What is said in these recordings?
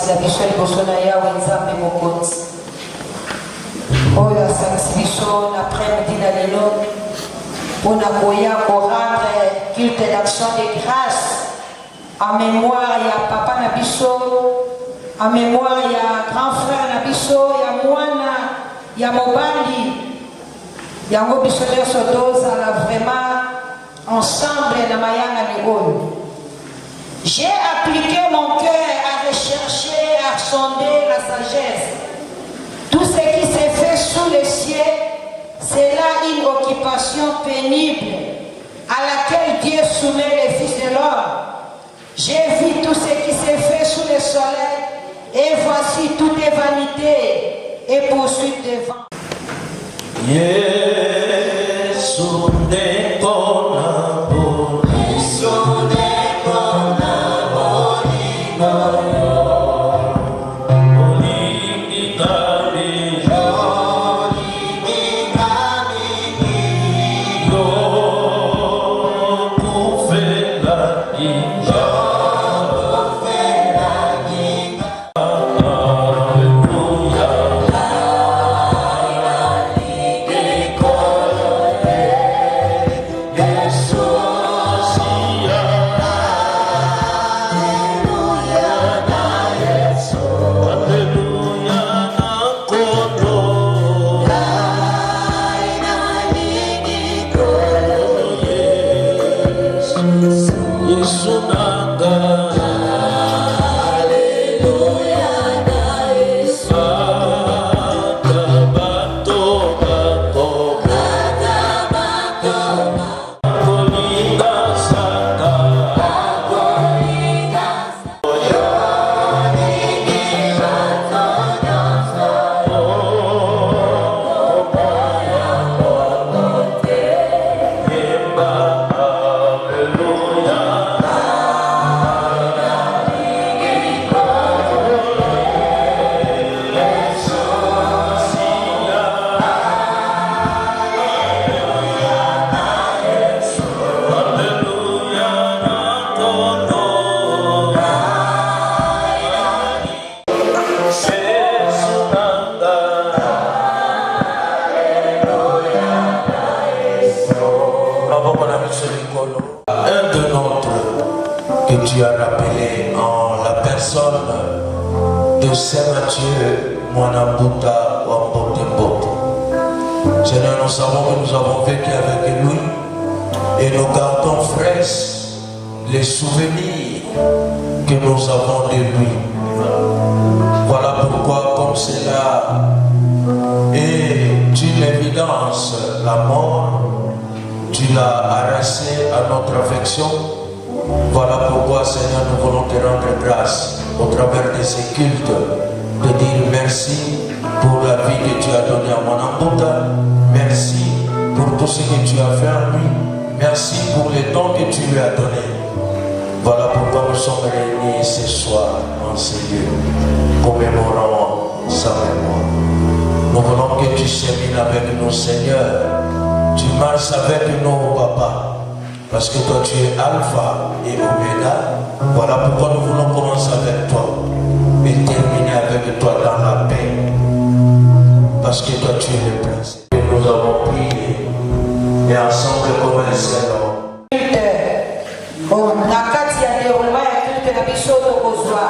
la biso liboso na yawe nzambe mokonzi oyo asangisi biso na après-midi na lelo mpona koya korendre culte d'action de grâce en mémoire ya papa na biso, en mémoire ya grand frère na biso, ya mwana ya mobali yango biso nyonso tozala vraiment ensemble na mayanga ligoyo. J'ai appliqué mon cœur à rechercher, à sonder la sagesse. Tout ce qui s'est fait sous le ciel, c'est là une occupation pénible à laquelle Dieu soumet les fils de l'homme. J'ai vu tout ce qui s'est fait sous le soleil, et voici tout est vanité et poursuite de vent. Tu as rappelé en la personne de Saint-Mathieu, Mwanambuta Wambotembote. Seigneur, nous savons que nous avons vécu avec lui et nous gardons fraîches les souvenirs que nous avons de lui. Voilà pourquoi, comme cela est une évidence, la mort, tu l'as arraché à notre affection. Voilà pourquoi, Seigneur, nous voulons te rendre grâce au travers de ces cultes, de dire merci pour la vie que tu as donnée à Mwanambuta, merci pour tout ce que tu as fait en lui, merci pour les dons que tu lui as donnés. Voilà pourquoi nous sommes réunis ce soir en ce lieu, commémorant sa mémoire. Nous voulons que tu chemines avec nous, Seigneur, tu marches avec nous, Papa. Parce que toi tu es Alpha et Oméga. Voilà pourquoi nous voulons commencer avec toi et terminer avec toi dans la paix. Parce que toi tu es le prince. Et nous avons prié et ensemble comme un seul homme. La carte ya déroulement ya culte na biso tokozwa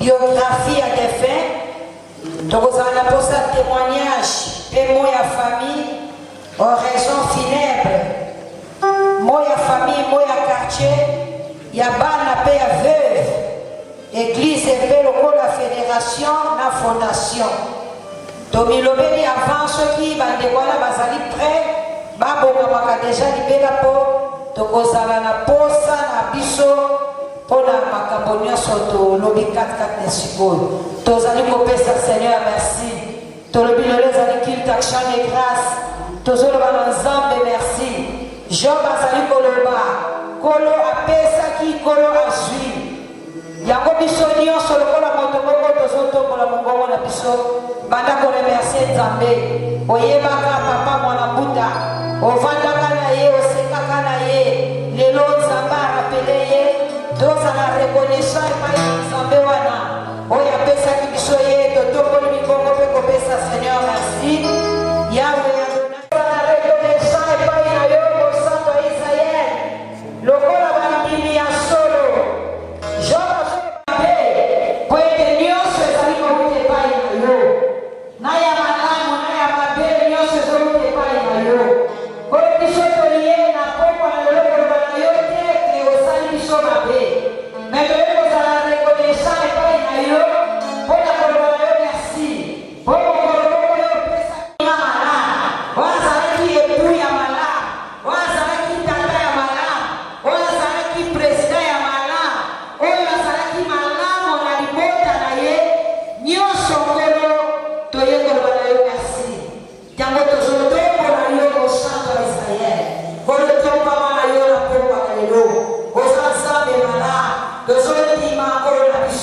biographie ya défunt, tokozala na posa témoignage pe mo ya famille, oraison funèbre. Moya famille, moya quartier, ya bana pe ya veuve, église pe lokola fédération na fondation. Tomilobeli avant ceux qui bandekwana bazali prêt, babongamaka déjà libela po tokozala na posa na biso pona makambo nyonso tolobi 4 na sikoyo. Tozali kopesa Seigneur merci. Tolobi lelo ezali culte action de grâce. Tozoloba na Nzambe merci. Job azali koloba kolo apesaki kolo azwi yango biso nyonso lokola moto moko tozotombola mongongo na biso banda koremercie Nzambe oyebaka papa Mwanambuta ovandaka na ye osekaka na ye lelo Nzambe arapele ye tozala reconnaissant epai ya Nzambe wana oyo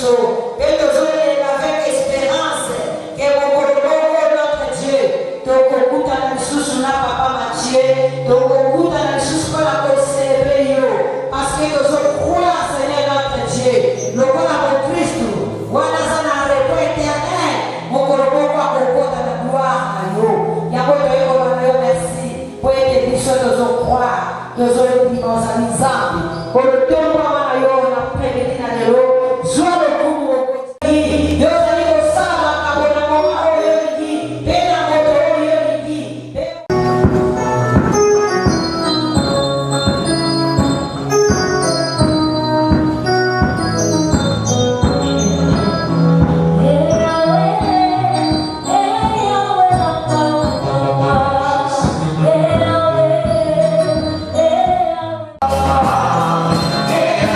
biso. Et nous allons avec espérance que mon notre Dieu, donc au bout d'un sous na papa Mathieu, donc au bout d'un sous pour la célébrer parce que nous allons croire Seigneur notre Dieu, le bon amour Christ, voilà ça n'a repos éternel, mon corps va au dans la gloire à nous. Il y a beaucoup de merci pour être biso nous allons croire, nous allons vivre dans un exemple, pour le temps à yo na prédit na lelo, soit le coup au quotidien, yo allez au sabbat à bon moment au dit, et la moto au dit. Yeah.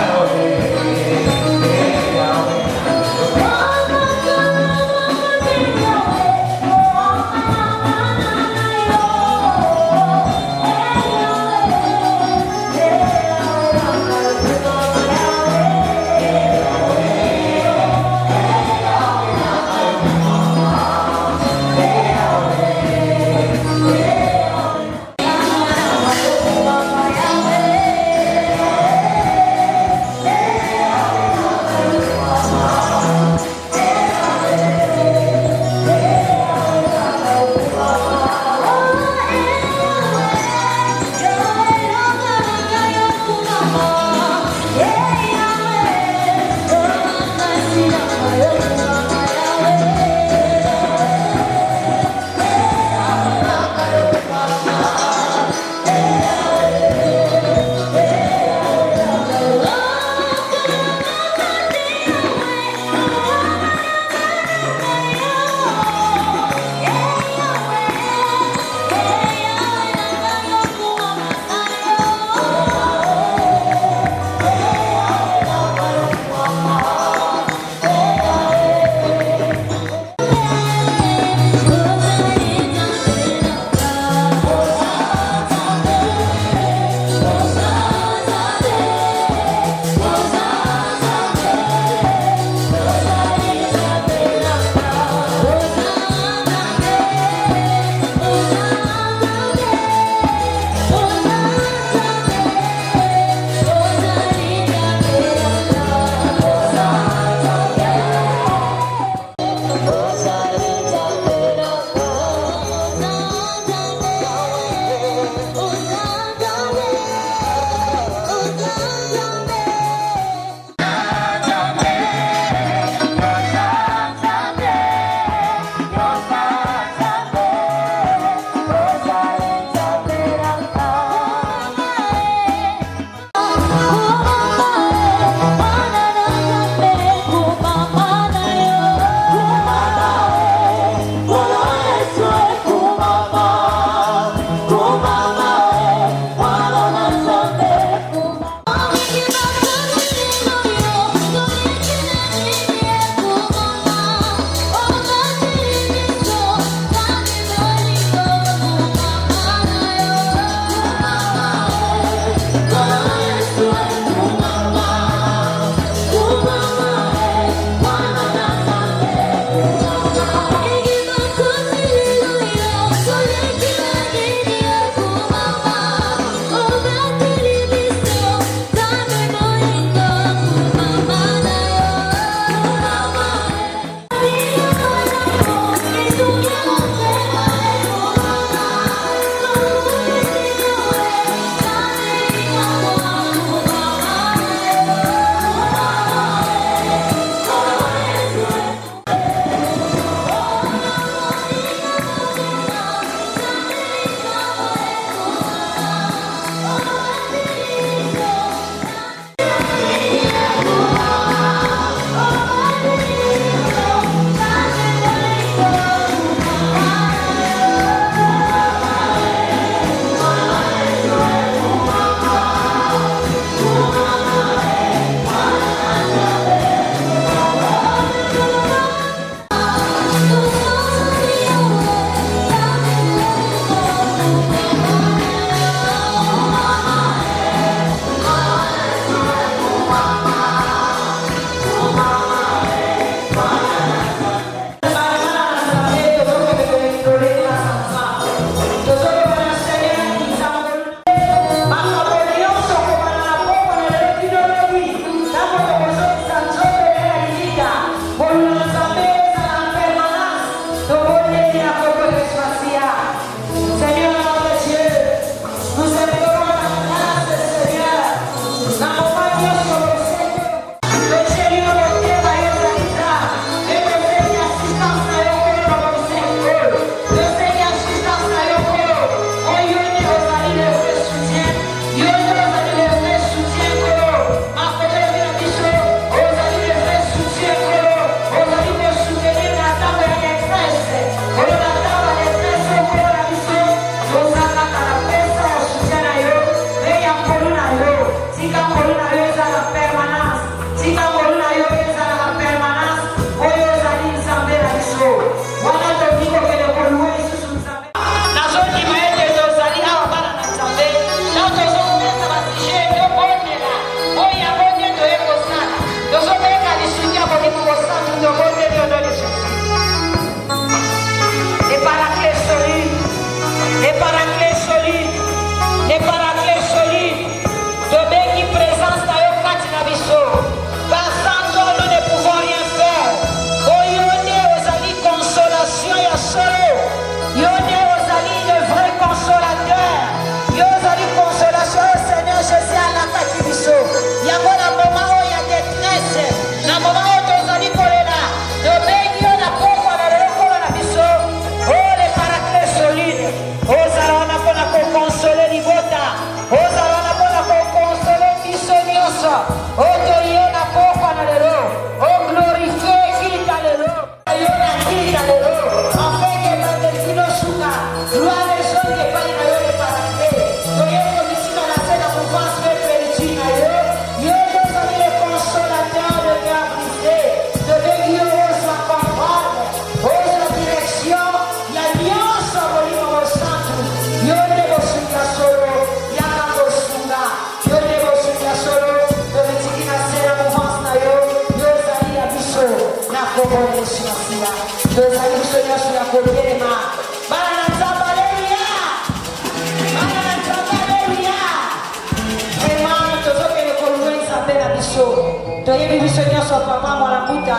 toyebi biso nyonso papa mwana mbuta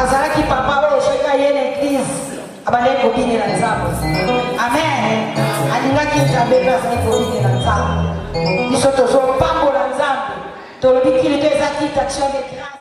azalaki papa oyo soki aye na eglise abandaki kobinela nzambe amen alingaki nzambe mpe azalaki kobinela nzambe biso tozopambola nzambe tolobi kilito eza kita action de grâce.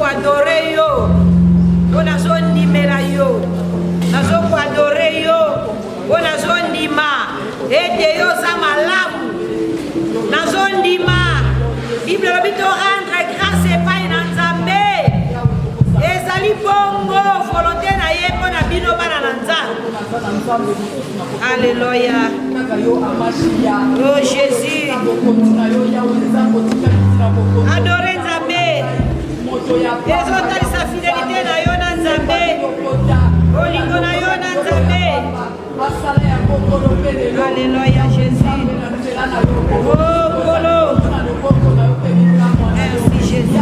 adore yo, ona zondi mela yo, nazo adore yo, ona zondi ma, ete yo za malamu, nazondi ma, Bible lobito rendre grâce epai na Nzambe, ezali bongo volonté na ye pona bino bana na Nzambe. Alléluia. Oh Jésus. Adorez Nzambe. Ezotalisa fidélité na yo na Nzambe. Olingo na yo na Nzambe. Alléluia Jésus. Oh Kolo. Merci Jésus.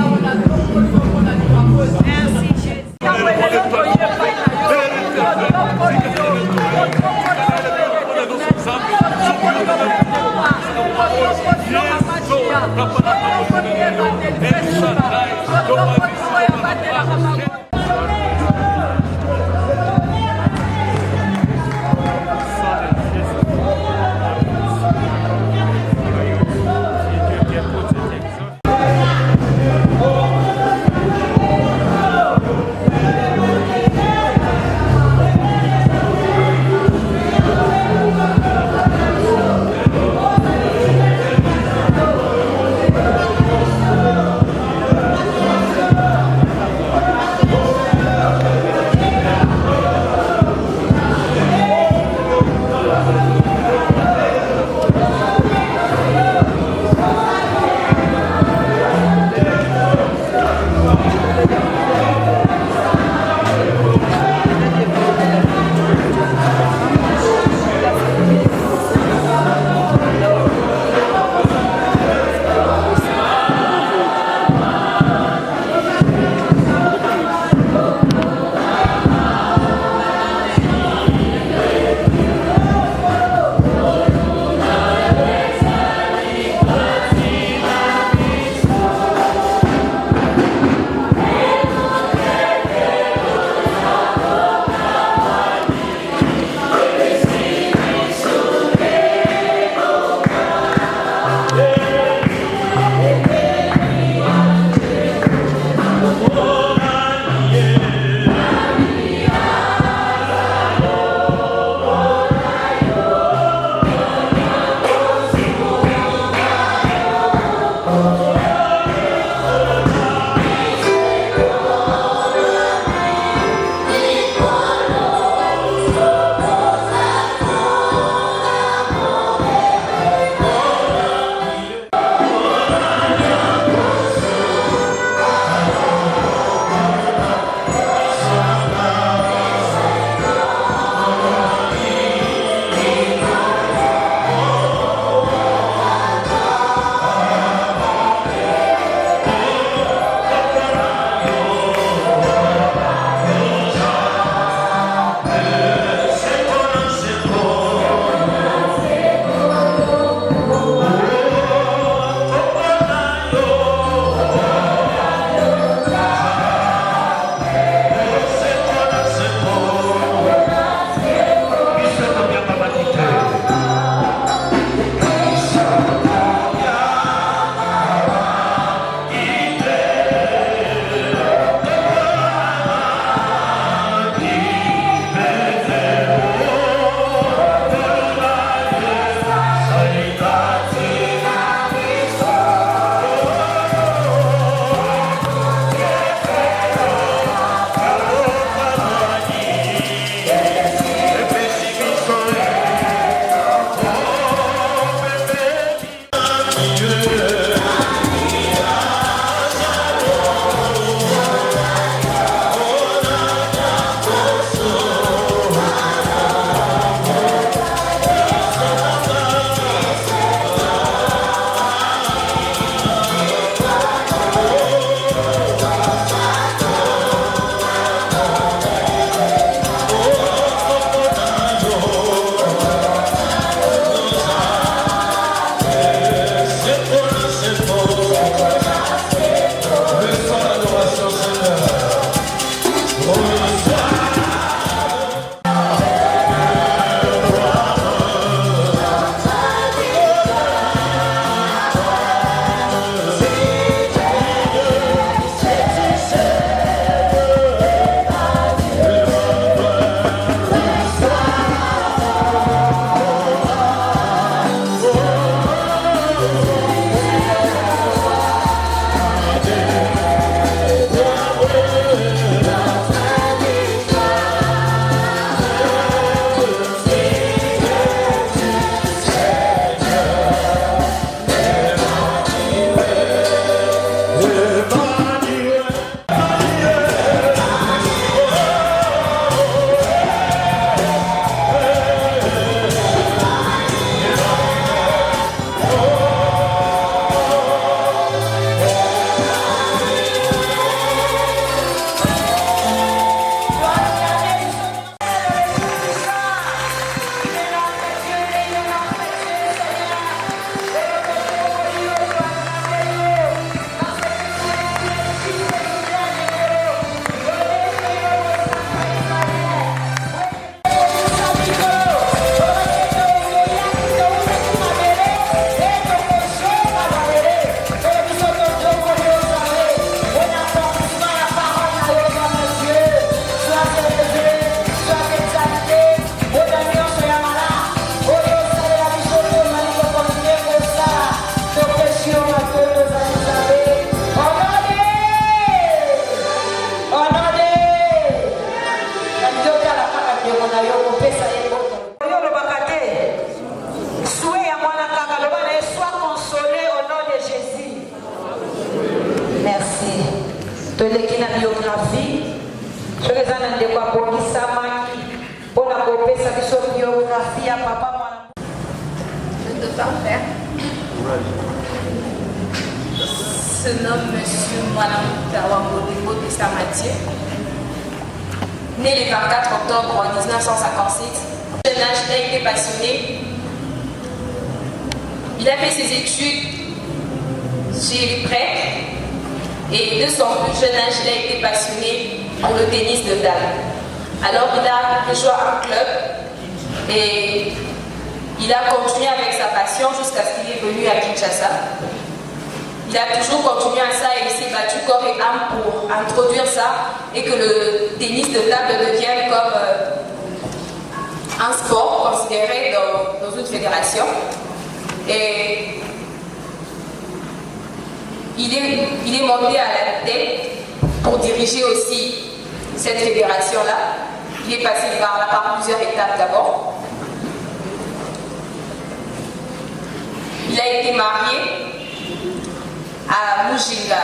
biographie. Je les ai de quoi pour qui ça manque pour la copie sa biographie à papa. Je ne peux pas faire. Se nomme Monsieur Mwanambuta Wambodembo de Samatié. Né le 24 octobre 1956, jeune âge, il a été passionné. Il a fait ses études chez les prêtres et de son plus jeune âge, il a été passionné pour le tennis de table. Alors il a rejoint un club et il a continué avec sa passion jusqu'à ce qu'il est venu à Kinshasa. Il a toujours continué à ça et il s'est battu corps et âme pour introduire ça et que le tennis de table devienne comme un sport considéré dans une fédération. Et il est monté à la tête pour diriger aussi cette fédération-là. Il est passé par plusieurs étapes d'abord. Il a été marié à Mujinga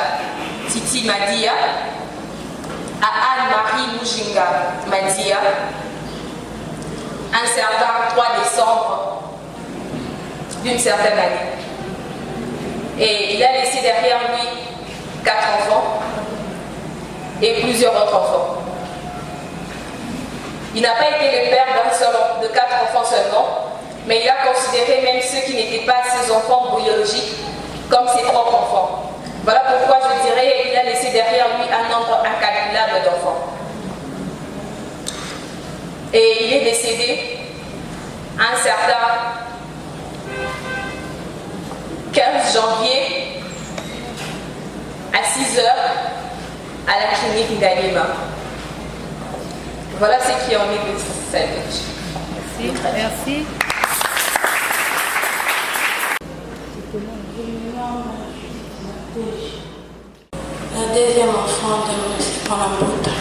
Titi Madia, à Anne-Marie Mujinga Madia, un certain 3 décembre d'une certaine année. Et il a laissé derrière lui 4 enfants et plusieurs autres enfants. Il n'a pas été le père de 4 enfants seulement, mais il a considéré même ceux qui n'étaient pas ses enfants biologiques comme ses propres enfants. Voilà pourquoi je dirais qu'il a laissé derrière lui un nombre incalculable d'enfants. Et il est décédé un certain 15 janvier à 6 h à la clinique d'Anima. Voilà ce qui en est de cette Merci. Merci. La deuxième enfant de M. Mwanambuta.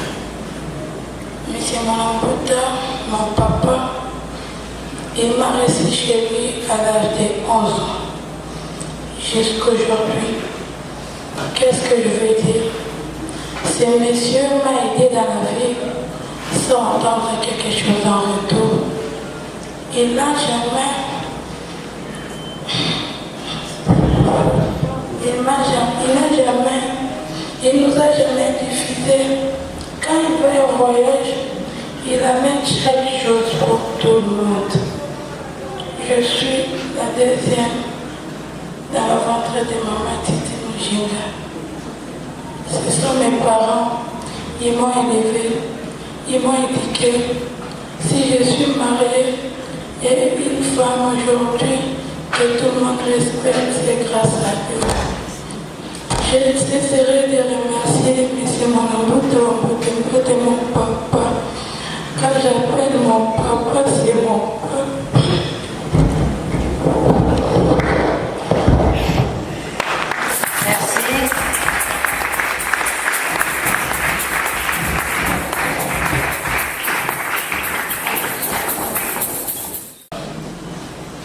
M. Mwanambuta, mon papa, il m'a reçu chez lui à l'âge de 11 ans. Jusqu'aujourd'hui, qu'est-ce que je veux dire? Ce monsieur m'a aidé dans la vie sans entendre quelque chose en retour. Il n'a jamais il nous a jamais diffusé. Quand il va en voyage, il amène chaque chose pour tout le monde. Je suis la deuxième dans le ventre de maman Titi Mujinga. Ce sont mes parents, ils m'ont élevé, ils m'ont éduqué. Si je suis mariée et une femme aujourd'hui que tout le monde respecte, c'est grâce à eux. Je ne cesserai de remercier M. Mwanambuta Wambodembo de mon papa. Quand j'appelle mon papa, c'est mon papa. Merci.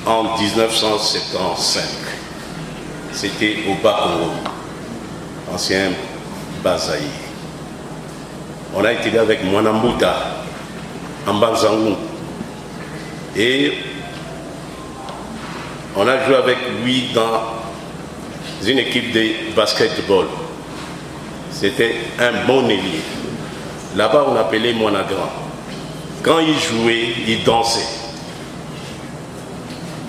En 1975, c'était au Bas-Congo, ancien Bazaï. On a été là avec Mwanambuta en Banzangou et on a joué avec lui dans une équipe de basketball. C'était un bon ailier. Là-bas, on appelait Mwanagrand. Quand il jouait, il dansait.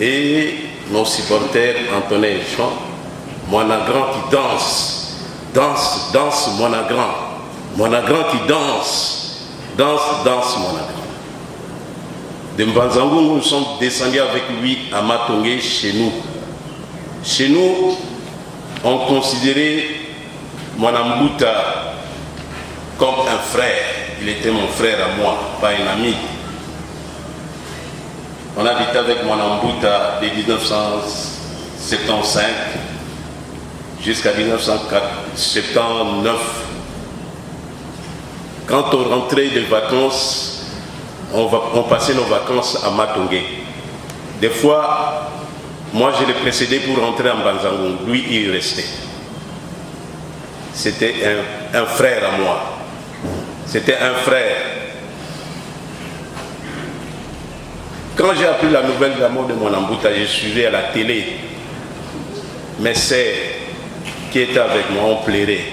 Et mon supporter Antonin Jean, Mwanagrand qui danse, danse Mwanagrand, Mwanagrand qui danse Mwanagrand. De Mbanzangou, nous sommes descendus avec lui à Matongé chez nous. Chez nous, on considérait Mwanambuta comme un frère. Il était mon frère à moi, pas un ami. On habitait avec Mwanambuta de 1975 jusqu'à 1979. Quand on rentrait des vacances, on passait nos vacances à Matongé. Des fois, moi je l'ai précédé pour rentrer en Banzangou. Lui, il restait. C'était un frère à moi. C'était un frère. Quand j'ai appris la nouvelle de la mort de Mwanambuta, j'ai suivi à la télé. Mes sœurs qui étaient avec moi ont pleuré.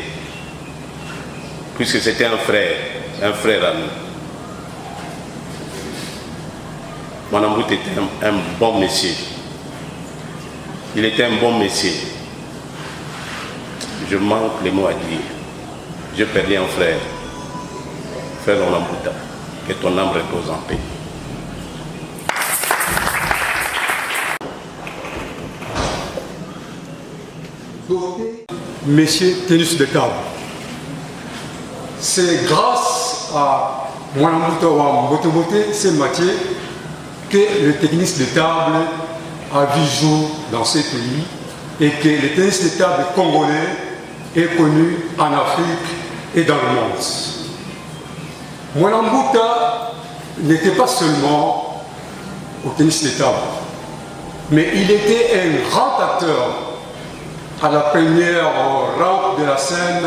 Puisque c'était un frère à nous. Mwanambuta était un bon monsieur. Il était un bon monsieur. Je manque les mots à dire. Je perdais un frère. Frère Mwanambuta. Que ton âme repose en paix. Messieurs tennis de table. C'est grâce à Mwanambuta wa Mbote, c'est Mathieu, que le tennis de table a vu jour dans ce pays et que le tennis de table congolais est connu en Afrique et dans le monde. Mwanambuta n'était pas seulement au tennis de table, mais il était un grand acteur à la première rampe de la scène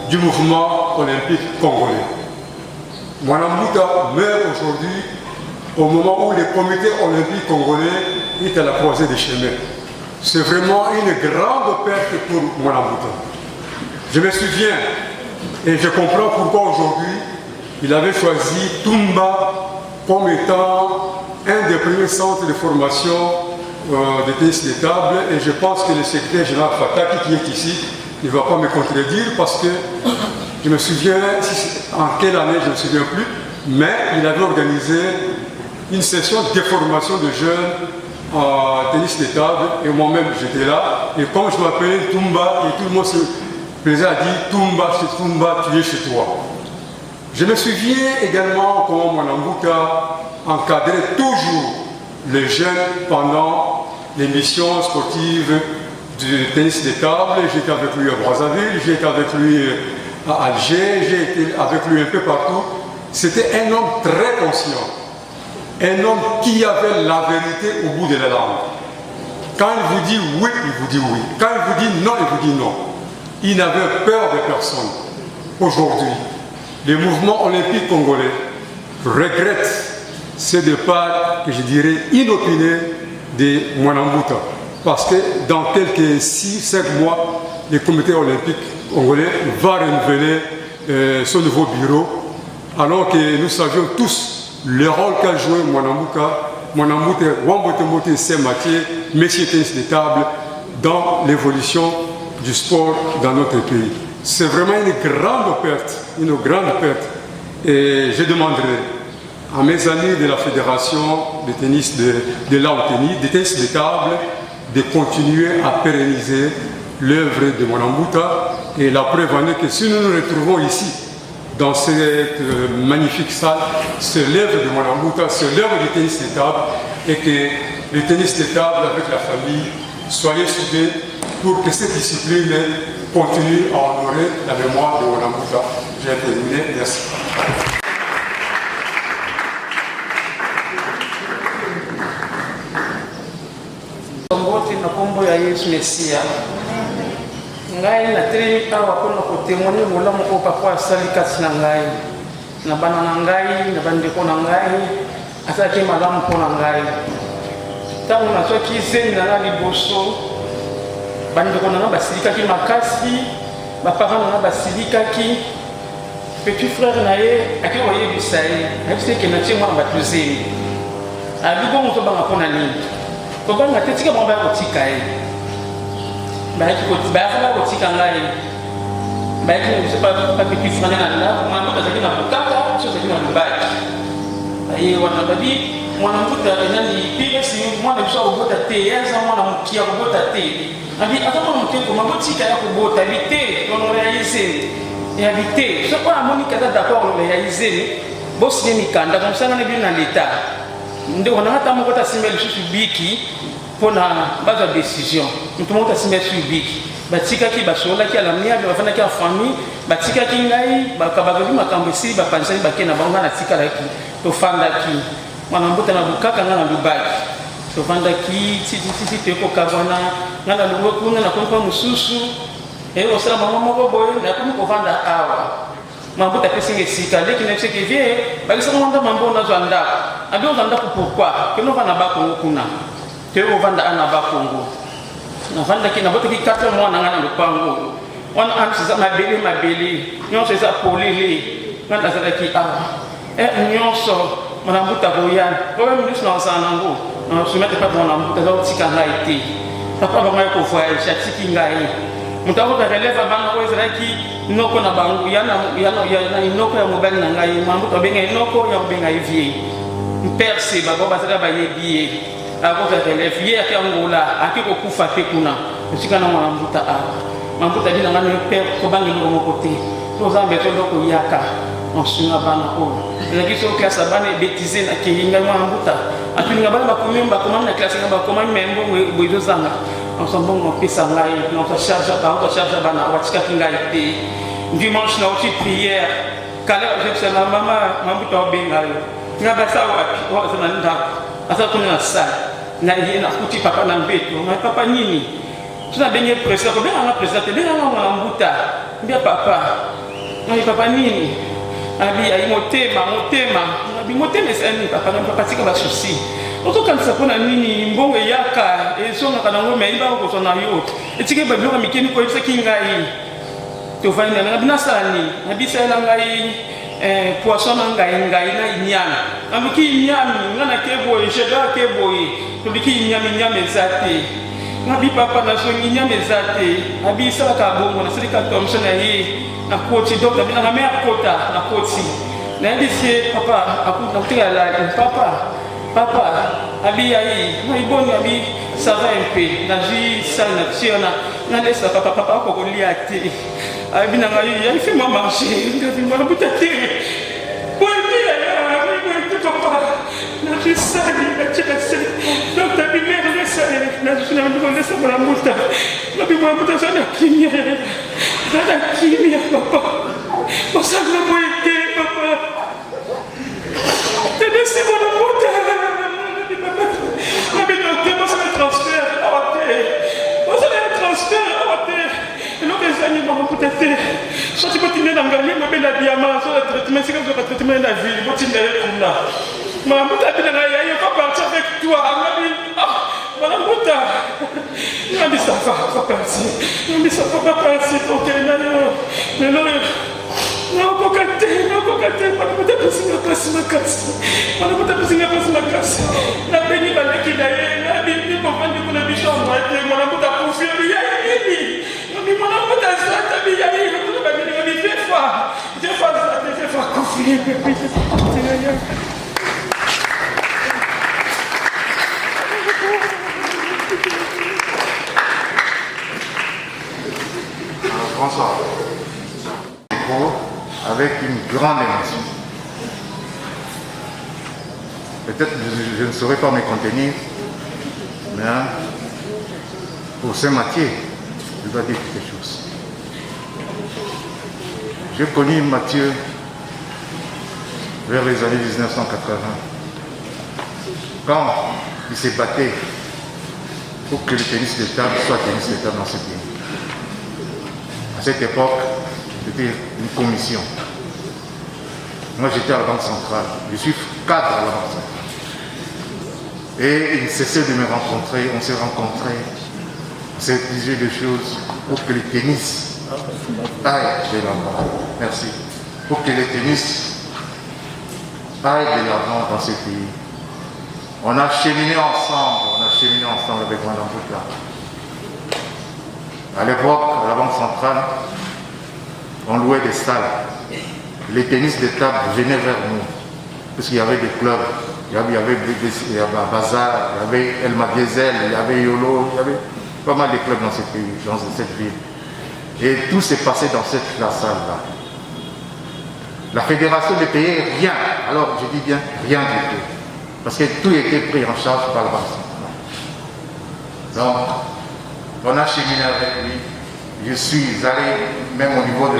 du mouvement olympique congolais. Mwanambuta meurt aujourd'hui au moment où le comité olympique congolais est à la croisée des chemins. C'est vraiment une grande perte pour Mwanambuta. Je me souviens et je comprends pourquoi aujourd'hui il avait choisi Tumba comme étant un des premiers centres de formation de tennis de table, et je pense que le secrétaire général Fataki qui est ici ne va pas me contredire parce que je me souviens, en quelle année je ne me souviens plus, mais il avait organisé une session de formation de jeunes en tennis de table et moi-même j'étais là, et comme je m'appelais Tumba et tout le monde se plaisait à dire Tumba, c'est Tumba, tu es chez toi. Je me souviens également comment Mwanambuta encadrait toujours les jeunes pendant les missions sportives du tennis de table. J'étais avec lui à Brazzaville, j'étais avec lui à Alger, j'ai été avec lui un peu partout. C'était un homme très conscient, un homme qui avait la vérité au bout de la langue. Quand il vous dit oui, il vous dit oui. Quand il vous dit non, il vous dit non. Il n'avait peur de personne. Aujourd'hui, le mouvement olympique congolais regrette ce départ, que je dirais inopiné, de Mwanambuta. Parce que dans quelques 6-5 mois, le comité olympique congolais va renouveler son nouveau bureau, alors que nous savions tous le rôle qu'a joué Mwanambuta, Wambote Saint-Mathieu, messieurs tennis de table, dans l'évolution du sport dans notre pays. C'est vraiment une grande perte. Et je demanderai à mes amis de la fédération de tennis de l'Auteni, de tennis de table, de continuer à pérenniser l'œuvre de Mwanambuta. Et la preuve en est que si nous nous retrouvons ici, dans cette magnifique salle, c'est l'œuvre de Mwanambuta, c'est l'œuvre du tennis de table, et que le tennis de table avec la famille, soyez soudés pour que cette discipline continue à honorer la mémoire de Mwanambuta. J'ai terminé, merci. Na kombo ya Yesu Mesia. Ngai na telemi awa kona kotemoni molamu ko papa asali kasi na ngai. Na bana na ngai, na bandeko na ngai, asaki malamu ko na ngai. Tangu na soki zeni na liboso, bandeko na basilika ki makasi, ba parents na basilika ki petit frère na ye akoye bisaye, akise ke na tshema batuzeni. Alugo moto banga kona nini? Kobanga tetika mwa ba kotika ye. Ba kotika ngai. Ba ki pas petit frère na la, mwa ko zaki na kutaka, so zaki na mbaki. Ayi wana babi, Mwanambuta nani pile si mwana msha kubota te, yanza mwana mkia kubota te. Abi akama mkeko mabotika ya kubota bite, on réaliser. Et habiter. Ce quoi amoni kada d'accord on réaliser. Boss ni mikanda comme ça na bien na l'état. Ndio wanataka mko tasimba lisusu biki pona baza décision mtu moko tasimba lisusu biki batika ki basola ki alamia bafana ki famille batika ki ngai bakabagali makambo si bapansani bakena bango na tika laki to fanda ki Mwanambuta na bukaka ngana lubaki to fanda ki titi teko kabana ngana lubo kuna na kwa mususu osala mama moko boye na kuma ko fanda awa mambo tapesinga esika leki na cheke vie balisa mwanda mambo na zwanda abi ozanda pourquoi que no vana ba Kongo kuna te ovanda ana ba Kongo na vanda ki na boto ki 4 mois na ngana lupango on ansiza mabeli nyonso eza polele ngana zala ki nyonso Mwanambuta boyan ko même nous na sanango na soumettre pas mwanambuta za tika ngai te papa ba ngai ko voyage tiki ngai mutako ta relève bana ko ezalaki noko na bangu yana inoko ya mobali na ngai mwanambuta benga inoko ya benga vie mperse ba ba zaka ba yebie ako ta relève ye ya ngola akiko kufa pe kuna tika na mwanambuta mwanambuta dina ngani pe ko bangi ngo mokote to zambe to ndoko yaka on sunga bana ko la question classe bana bêtiser na kinga mwanambuta atuninga bana bakomemba komama na classe ngaba komama membo boizo zanga on s'embon on pesa ngai on charge bana watika kinga ite dimanche na aussi prière kala je sais la mama mambuta obenga yo ngaba sawa wa sana nda asa kuna sa na yena kuti papa na mbeto na papa nini tuna benye president ko benga na president benga na mwanambuta mbia papa ngai papa nini abi ayi motema abi motema sani papa na papa tika ba souci oto kan sa pona nini mbongo yaka ezonga kana ngome iba ko sona yo etike ba bloka mikeni ko isa kingai to vaina na bina sani na bisa la ngai poisson ngai na inyana amiki inyami ngana kebo jeda kebo to biki inyami zate ngabi papa na so inyami zate abi sala ka bongo na sika Thompson yi na koti docteur bina na mère kota na koti na ndisi papa aku na la papa abi ai na iboni abi ça va un peu na ji sana tiona na laisse papa ko ko liati abi na ngai ya fait moi marcher ngabi moi butate bonne ya papa na ji sali na chese docteur bi mère na sali na ji na ndiko sa mwana muta na bi mwana muta sana kimia Nada kimia papa. Masa na boite papa. Tede si bona mota. Na bi docteur masa le transfert awate. Masa le transfert awate. Elo ke zani mama peut-être. So ti botine na ngani ma bela diamant so le traitement c'est comme le traitement de la vie. Botine kuna. Mama peut-être na ya pas partir avec toi. Madame Bouta, non mais ça va pas passer. Non mais ça va pas passer. Ok, non, kokate, Madame Bouta pesinga pasi makasi. Madame Bouta pesinga pasi makasi. Na beni baleki na ye, na bini kompani kuna bisho mwate. Madame Bouta confirme ya nini. Mais Madame Bouta ça bi ya nini. Kuna bani na bi fait fois confirme. François, avec une grande émotion. Peut-être je ne saurais pas me contenir, mais pour Saint-Mathieu, je dois dire quelque chose. J'ai connu Mathieu vers les années 1980, quand il s'est battu pour que le tennis de table soit tennis de table dans ce pays. À cette époque, c'était une commission. Moi, j'étais à la Banque centrale. Je suis cadre à la Banque centrale. Et il ne cessait de me rencontrer. On s'est rencontrés. On s'est disait des choses pour que le tennis aille de l'avant. Merci. Pour que le tennis aille de l'avant dans ce pays. On a cheminé ensemble avec Madame Bouta. À l'époque, à la Banque centrale, on louait des salles. Les tennis de table venaient vers nous, parce qu'il y avait des clubs. Il y avait Bazar, il y avait Elma Diesel, il y avait Yolo, il y avait pas mal de clubs dans ce pays, dans cette ville. Et tout s'est passé dans cette salle-là. La fédération ne payait rien. Alors, je dis bien rien du tout. Parce que tout était pris en charge par la Banque centrale. Donc, on a cheminé avec lui. Je suis allé même au niveau de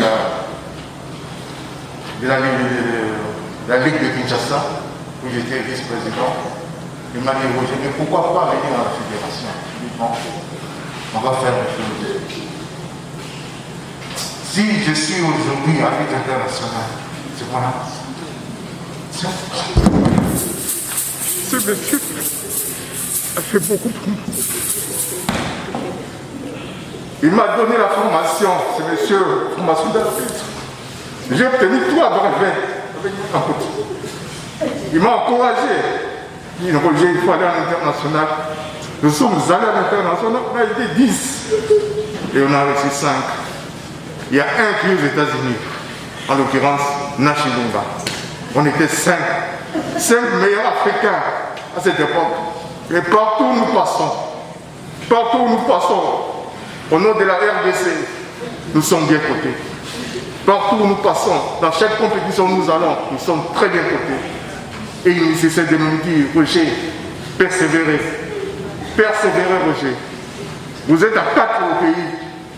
la Ligue de Kinshasa, où j'étais vice-président. Il m'a dit, Roger, mais pourquoi pas venir à la fédération? Je lui ai dit, bon, on va faire une chose. Si je suis aujourd'hui arbitre international, c'est voilà. Ce monsieur a fait beaucoup pour moi. Il m'a donné la formation, ce monsieur, formation d'arbitre. J'ai obtenu 3 brevets avec un petit. Il m'a encouragé. Il dit, Roger, il faut aller à l'international. Nous sommes allés à l'international, on a été 10. Et on a reçu 5. Il y a un qui est aux États-Unis, en l'occurrence Nachilumba. On était 5 meilleurs Africains à cette époque. Et partout où nous passons, au nom de la RDC, nous sommes bien cotés. Partout où nous passons, dans chaque compétition où nous allons, nous sommes très bien cotés. Et il nécessite de nous dire, Roger, persévérez, Roger. Vous êtes à 4 au pays.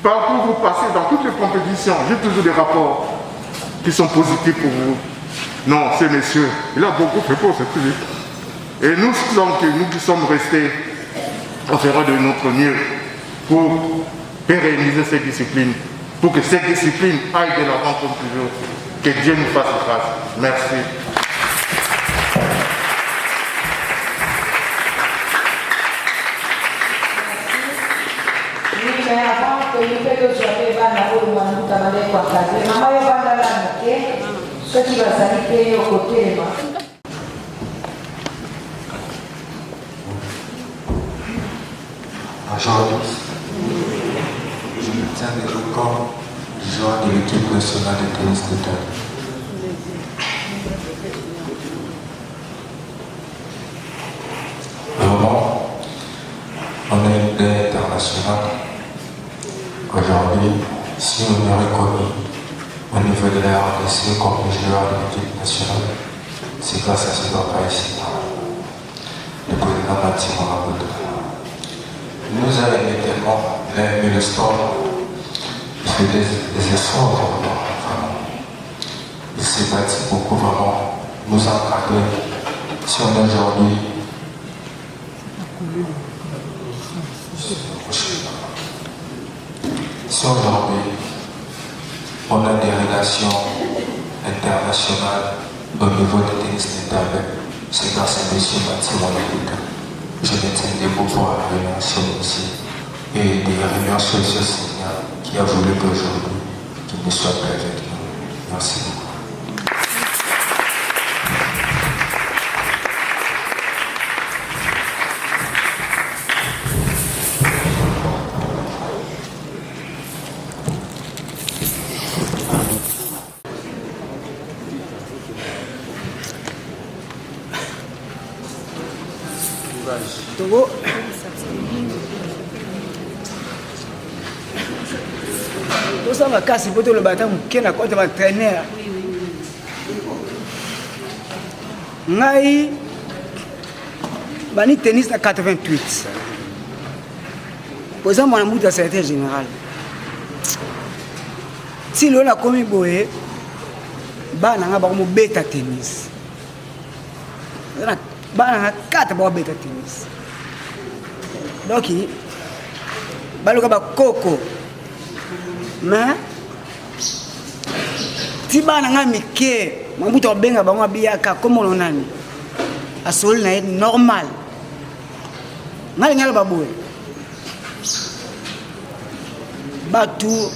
Partout où vous passez, dans toutes les compétitions, j'ai toujours des rapports qui sont positifs pour vous. Non, ce monsieur, il a beaucoup fait pour ce truc. Et nous qui sommes restés, on fera de notre mieux pour pérenniser ces disciplines, pour que ces disciplines aillent de l'avant comme toujours. Que Dieu nous fasse grâce. Merci. Mais avant que nous fassions le maman va là, ce qui va s'arrêter au côté. Aujourd'hui, je me tiens debout comme joueur de l'équipe nationale de tennis de table. Vraiment, on est une idée internationale. Aujourd'hui, si on est reconnu au niveau de la RDC comme joueur de l'équipe nationale, c'est grâce à ce papa ici, le président Mathieu Moraboto. Il nous a aimé tellement, il a aimé le sport, il fait des efforts vraiment. Il s'est battu beaucoup vraiment, nous encadrer. Si on est aujourd'hui, si aujourd'hui on a des relations internationales au niveau de tennis de table, c'est grâce à M. Mathieu Moraboto. Je me tiens debout pour remercier ici et de remercier ce Seigneur qui a voulu qu'aujourd'hui qu'il ne soit pas avec nous. Merci beaucoup. Togo tosanga kasi po toloba ata moke na kote batrainer ngai bani tennis na 88 poza mwana mutu ya secrétaire général ti lelo nakomi boye bana nga bakomobeta tennis bana nga 4 bakobeta tennis donc baluka bakoko mais ti bana nga mike mamutu abenga bango abiyaka komono nani asoli na ye normal ngai ngala baboye batu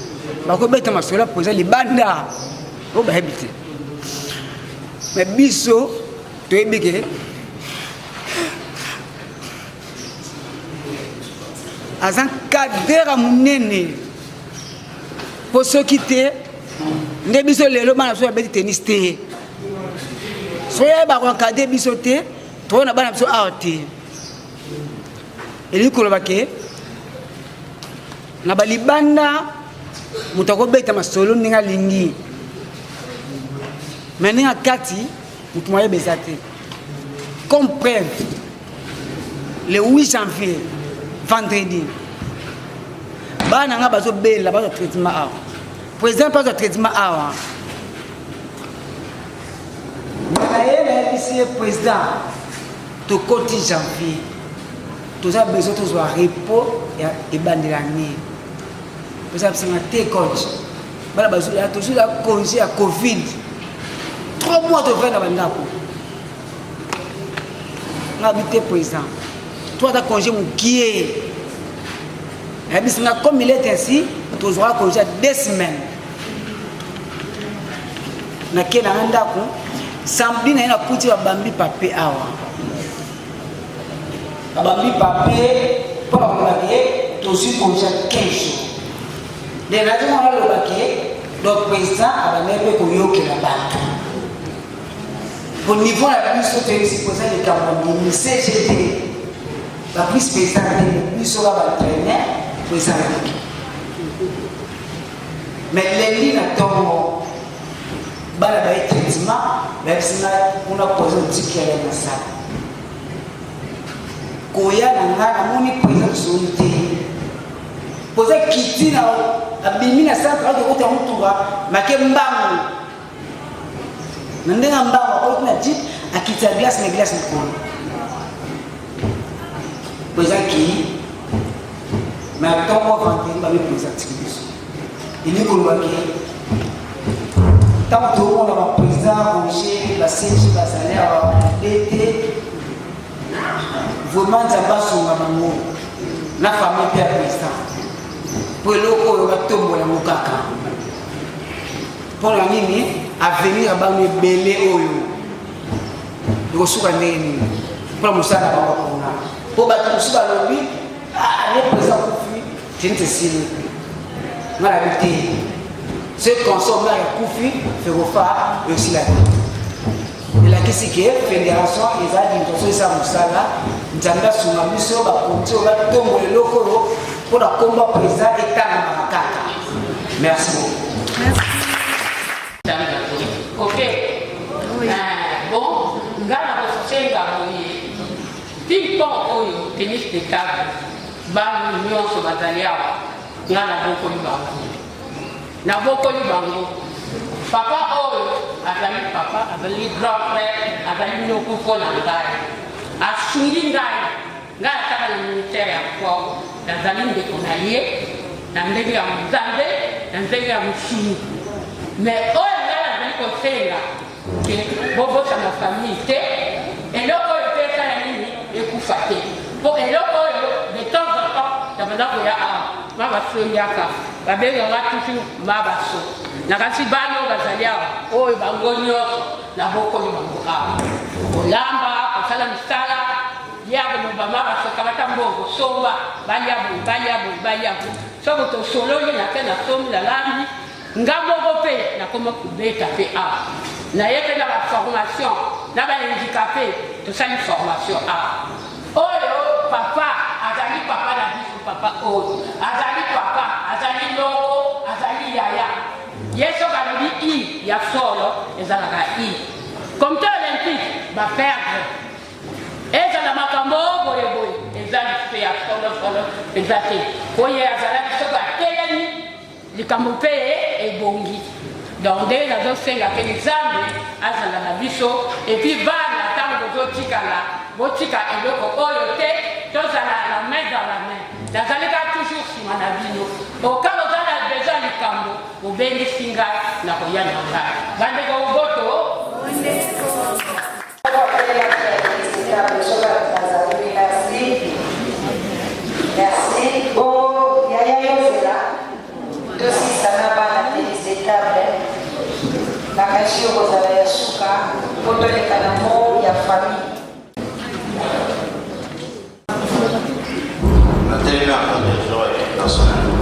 bakobeta masolo apoza libanda o bayebi te mais biso toyebi ke aza kadera munene po soki te nde biso lelo bana biso babeti tennis te soki bakonkade biso te toona bana biso awa te elingi koloba ke na balibanda moto akobeta masolo ndenge alingi me ndenge akati moto moyeba eza te comme preuve le 8 janvier vendredi bana nga bazobela bazwa traitement awa président bazwa traitement awa naye nayebisi ye président tokoti janvier toza besoin tozwa repos ya ebandela ne toza bisanga te coach bana bazula toujours la congé à Covid 3 mois de faire na bandako na habité président toi ta congé mon qui et puis comme il est ainsi tu auras congé 2 semaines na kena ndako samedi na ina kuti ba bambi papier awa bambi papier pour la tu suis congé 15 jours. Les raisons pour lesquelles le président a donné un peu de banque. Au niveau de la plus haute, c'est pour ça que le Cameroun, le CGT, la plus spéciale, le plus sera entraîné, pour ça. Mais les lignes dans le traitement, même si on a posé un ticket dans ça. Koya n'a pas président de solité. Posé Kiti na abimi na centre de route mutuwa make mbangu ndenga mbangu kwa kuna jeep akita glace na glace mkono posé ki mais tomo vente ba mi posé activité ini ko lwaki tamu to na président Roger la CG la salaire d'été vraiment ça va sur mamango na famille pia président pour loko va tomber la mukaka pour la nini à venir à banu belé oyo rosuka neni pour musana ba kuna pour ba musuka lobi le président Koufi tinte sili mala biti ce consomme là Koufi fait refaire aussi la et la kisi qui est fédération ils a dit que ça musala nzanga suma biso ba konto ba tombo le loko pour la combat président et Tana Makaka. Merci beaucoup. Merci. Ok. Bon, nous avons fait ping-pong au tennis de table. Bang, nous sommes bataillés. Nous avons connu Bango. Papa, azali papa, azali grand frère, azali nos coupons en taille. À Sungingai. Nga ataka na militaire ya kwao nazali ndeko na ye na ndenge ya mzambe na ndenge ya msuni mais oyo nga nazali kosenga ke bobosa na famille te eloko oyo te esala nini ekufa te po eloko oyo de temps en temps nabaza koya awa mabaso yaka babenganga toujours mabaso nakasi bana oyo bazali awa oyo bango nyonso nabokoli bango awa kolamba kosala misala yabo mubama basokabata mbongo somba baliabo soko to solo ye na tena somi la lambi ngamoko pe na koma kubeta pe a na yeke na ba formation na ba handicapé to sali formation a oyo papa azali papa na biso papa oyo azali papa azali loko azali yaya yeso kalobi I ya solo ezalaka I comité olympique ba perdre eza na makambo boye ezali pe ya solo ezate oye azalaki soki atelemi likambo mpe ebongi donc nde nazosenga ke nzambe azala na biso epuis bana ntango bozotikala botika eloko oyo te tozala la main dans la main nazalika toujours nsima na bino okala oza na besoin likambo obengisi ngai na koya na ngai bandeko boto Merci. Bon, Yaya Yozela, dosi sana bana félicitable. La kashio kozala ya suka, potoleka na mo ya famille. Nathalie a des joies personnelles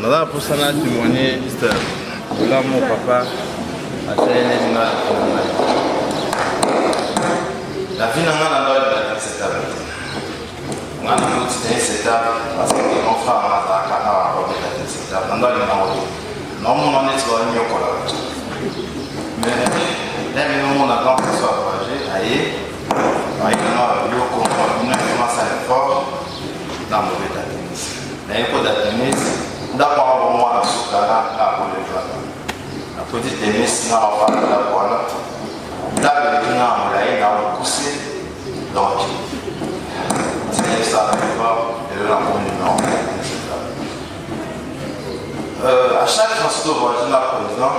nous avons pour ça témoigner là mon papa a fait la vie n'a pas de cette table. On a dit cette table parce que mon frère a fait cette table. On a dit non, on est sur le chocolat. Mais là, on a grand chose à voyager. Aïe, on a commencé à être fort dans le mauvais tennis. Mais il faut de tennis. D'abord, on va la pour le joueur. La petite tennis, on va faire la voile. D'abord, on va pousser donc c'est ça, et là, on est à chaque fois que vous voyez le président,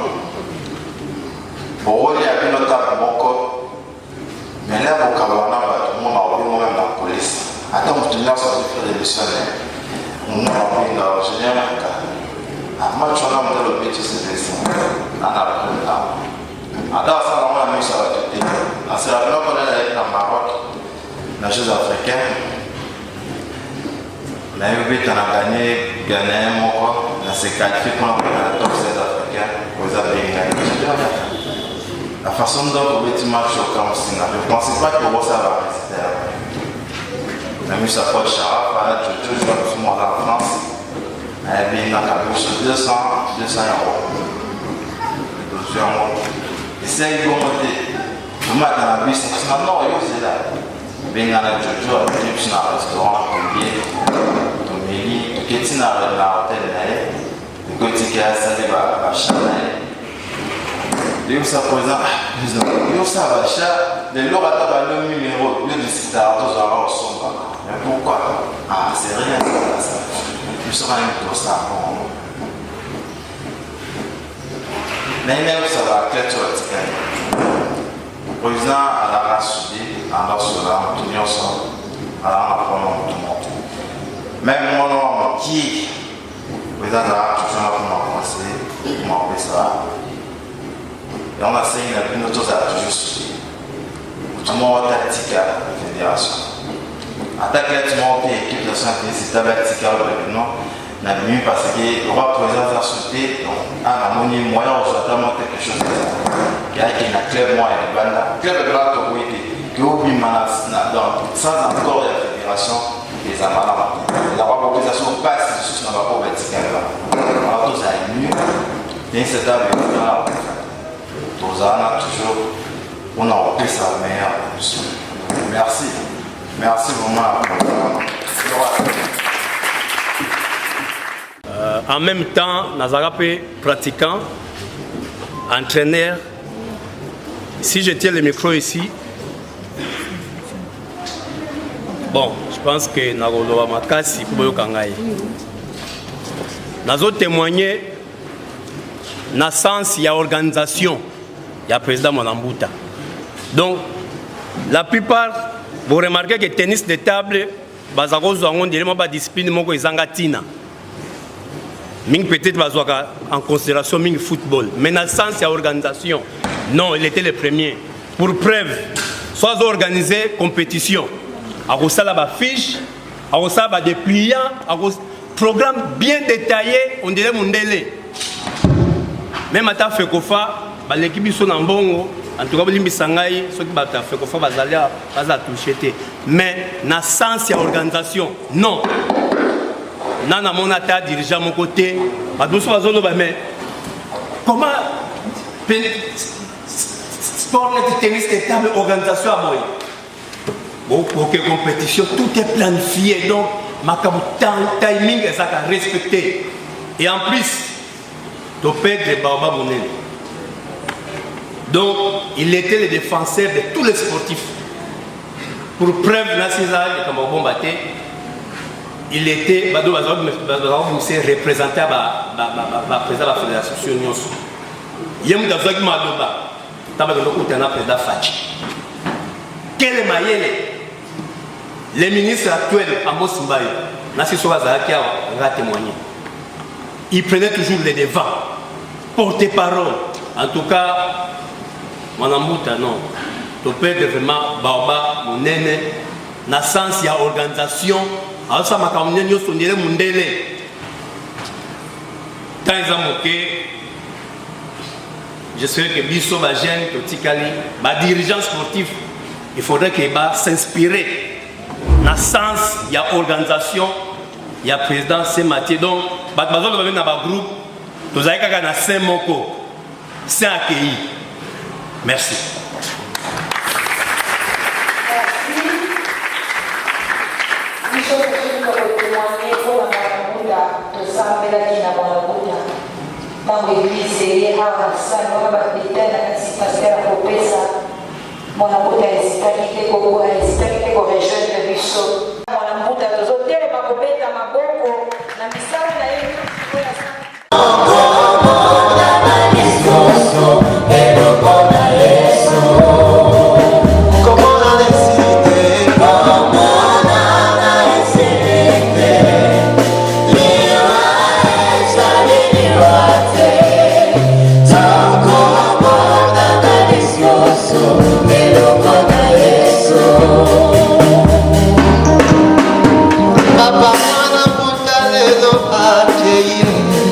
vous voyez un notable moko, mais là vous avez tout le monde a oublié même la police. Attends, vous tenez sur le des missionnaires. On a oublié la général. À moi, je suis en train de le métier, c'est ça. On a pris le temps. Alors, ça, on a mis ça à tout. C'est la première fois qu'on est dans le Maroc, la chose africaine. On a eu 8 ans à gagner, Ghanéen, mon on s'est qualifié pour la top 7 africain, vous avez gagné. La façon dont vous êtes match au camp, je ne pensais pas que ça va rester. On a mis sa pote Sharaf, je joue à ce moment-là en France. Elle a mis 200 euros. Et c'est une bonne idée. Vous m'avez dans la vie, c'est que non, c'est là. Ben à la Jojo, à un restaurant, Tomili, qui est dans l'hôtel, qui a salé la chaîne. Lui, ça présente, lui, ça va cher, les lots à le numéro, lieu de site à 2 euros au sombre. Mais pourquoi? Ah, c'est rien, ça. Je serai un peu ça. Mais même ça va être sur le terrain. Le président à la race soudée, alors cela, tout le monde, alors on apprend tout le monde. Même mon nom, qui le président de la race, je vais commencer, comment on fait ça. Et on a essayé une autre chose à toujours soudé. Tout le monde a tactique à la fédération. Attaque là, tout le monde est équipe de santé, c'est tactique à l'opinion. On a mis parce que le roi président a sauté, donc on a mis moyen aujourd'hui quelque chose qui a été un club moyen de banda. Club de banda qui oublie sans encore la fédération des amalams. La organisation passe sur la rapport vertical. Alors tous à mieux, et c'est à dire tous à toujours, on a repris sa meilleure. Merci. Merci vraiment. En même temps, Nazarapé pratiquant, entraîneur. Si je tiens le micro ici, bon, je pense que Nagolo Makasi Kuboyo Kangai. Nazo témoigner, na sens, il y a organisation, il y a président Mwanambuta. Donc, la plupart, vous remarquez que tennis de table, Bazako Zouangon, il y a une discipline, Moko Izangatina. Peut-être en considération le football, mais dans le sens il y a organisation. Non, il était le premier. Pour preuve, soit organisé compétition. À ça la fiche, à ça des dépliant, programme bien détaillé, on dirait Mundele. Même à Fekofa, l'équipe sont en bongo. En tout cas, les Sangai, ceux qui battent Fekofa, va toucher. Mais dans le sens il y a organisation. Non. Nana mon atta dirigeant mon côté, mais comment sport tennis et table organisation à moi. Bon, ok compétition, tout est planifié donc ma timing est à respecter. Et en plus, tu perds les Baba Monen. Donc il était le défenseur de tous les sportifs. Pour preuve, là c'est ça, il est comme un bon batté. Il était représenté à la présidence de la fédération. Il y a un président qui m'a dit quel est le ministre actuel, Amos Mbaye, a témoigné. Il prenait toujours les devants, porte-parole. En tout cas, Mwanambuta, non. Tu peux vraiment, Baba, mon aîné, dans le sens, il y a organisation. Alors ça m'a quand même dit que je Mundele. Quand ils ont moqué, j'espère que Bisso va gêner, que Tikali, ma dirigeant sportif, il faudrait qu'il va s'inspirer. Dans le sens, il y a organisation, il y a président, c'est Mathieu. Donc, il y a un groupe, vous avez qu'à 5 moko, c'est accueilli. Merci. Mambo hivi hawa sana kama vitenda katika ya kupesa Mwanambuta isitaki kwa region ya Biso Mwanambuta zote makopeta maboko na misali na yeye Thank you.